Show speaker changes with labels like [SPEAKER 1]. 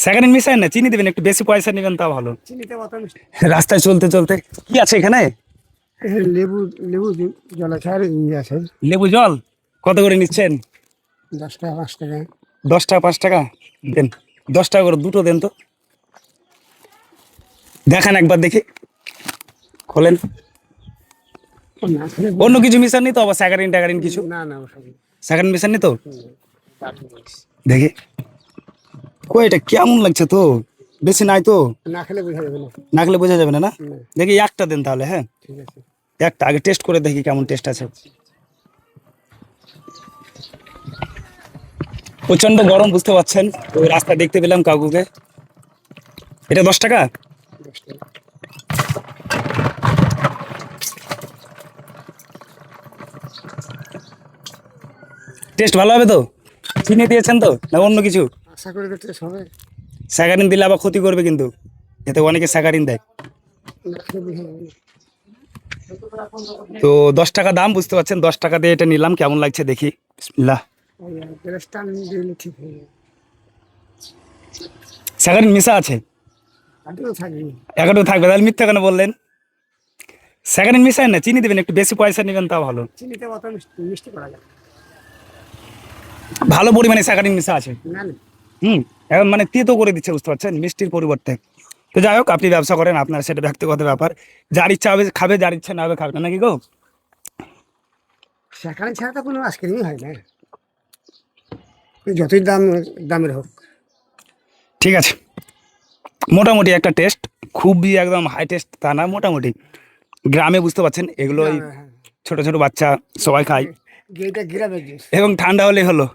[SPEAKER 1] Second hand মিশাই না, চিনি দেবেন, একটু বেশি পয়সা নেবেন তা ভালো।
[SPEAKER 2] চিনিতে কত মিষ্টি।
[SPEAKER 1] রাস্তায় চলতে চলতে কি আছে এখানে?
[SPEAKER 2] লেবু লেবু জল আছে আর ইয়ে আছে।
[SPEAKER 1] লেবু জল কত করে নিচ্ছেন?
[SPEAKER 2] 10 টাকা 5 টাকা।
[SPEAKER 1] 10 টাকা 5 টাকা দেন, 10 টাকা করে দুটো দেন তো। দেখান একবার দেখি, খোলেন।
[SPEAKER 2] না আসলে
[SPEAKER 1] অন্য কিছু মিশান নি তো আবার স্যাকারিন ট্যাকারিন কিছু?
[SPEAKER 2] না না ওসব
[SPEAKER 1] স্যাকারিন মিশান নি তো?
[SPEAKER 2] কাঠি জিনিস।
[SPEAKER 1] দেখি কই, এটা কেমন লাগছে তো, বেশি নাই তো?
[SPEAKER 2] না খেলে বোঝা যাবে না।
[SPEAKER 1] না খেলে বোঝা যাবে না না?
[SPEAKER 2] না,
[SPEAKER 1] দেখি একটা দেন তাহলে। হ্যাঁ
[SPEAKER 2] ঠিক আছে।
[SPEAKER 1] একটা আগে টেস্ট করে দেখি কেমন টেস্ট আছে। প্রচন্ড গরম বুঝতে পারছেন, ওই রাস্তা দেখতে পেলাম কাকুকে। এটা 10 টাকা।
[SPEAKER 2] 10 টাকা।
[SPEAKER 1] টেস্ট ভালো হবে তো? চিনি দিয়েছেন তো না অন্য কিছু?
[SPEAKER 2] আশা করি তো টেস্ট হবে।
[SPEAKER 1] স্যাকারিন দিলে আবার ক্ষতি করবে কিন্তু, এতে অনেকে স্যাকারিন দেয়।
[SPEAKER 2] না খেলে বোঝা যাবে না।
[SPEAKER 1] তো 10 টাকা দাম বুঝতে পারছেন, 10 টাকা দিয়ে এটা নিলাম, কেমন লাগছে দেখি। বিসমিল্লাহ।
[SPEAKER 2] ওই গ্যাসটা দিলে ঠিক হয়ে যাবে।
[SPEAKER 1] স্যাকারিন মিশা আছে?
[SPEAKER 2] কাঠিও থাকবে।
[SPEAKER 1] এগারো থাকবে, তাহলে মিথ্যা কেন বললেন? স্যাকারিন মিশাই না, চিনি দেবেন, একটু বেশি পয়সা নেবেন তা ভালো।
[SPEAKER 2] চিনিতে কত মিষ্টি মিষ্টি করা যায়।
[SPEAKER 1] ভালো পরিমাণে স্যাকারিন মিশা আছে।
[SPEAKER 2] না না।
[SPEAKER 1] এখন মানে তেতো করে দিচ্ছে বুঝতে পারছেন, মিষ্টির পরিবর্তে। তো যাই হোক, আপনি ব্যবসা করেন, আপনার সেটা ব্যক্তিগত ব্যাপার। যার ইচ্ছা হবে খাবে, যার ইচ্ছা না হবে খাবে না, নাকি গো?
[SPEAKER 2] সেখানে ছাড়া তো কোনো আইসক্রিমই হয় না। যতই দামের হোক।
[SPEAKER 1] ঠিক আছে, মোটামুটি একটা টেস্ট, খুবই একদম হাই টেস্ট তা না, মোটামুটি। গ্রামে বুঝতে পারছেন এগুলোই
[SPEAKER 2] গ্রামে, হ্যাঁ।
[SPEAKER 1] ছোট ছোট বাচ্চা সবাই খায়,
[SPEAKER 2] এটা গ্রামের জিনিস।
[SPEAKER 1] এবং ঠান্ডা হলেই হলো।